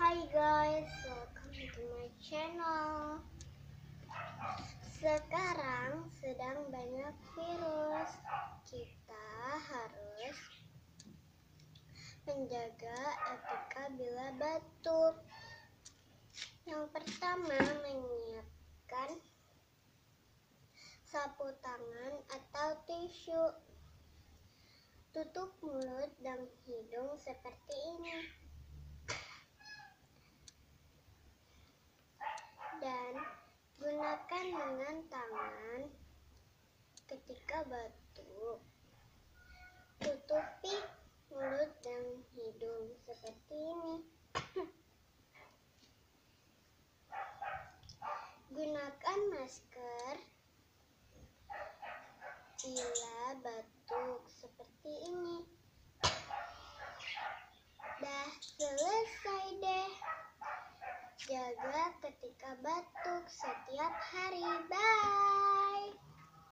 Hi guys, welcome to my channel. Sekarang sedang banyak virus. Kita harus menjaga etika bila batuk. Yang pertama, menyiapkan sapu tangan atau tisu. Tutup mulut dan hidung seperti ini. Dan gunakan dengan tangan ketika batuk. Tutupi mulut dan hidung seperti ini. Gunakan masker bila batuk seperti ini. Dah selesai deh. Jaga ketika batuk setiap hari. Bye.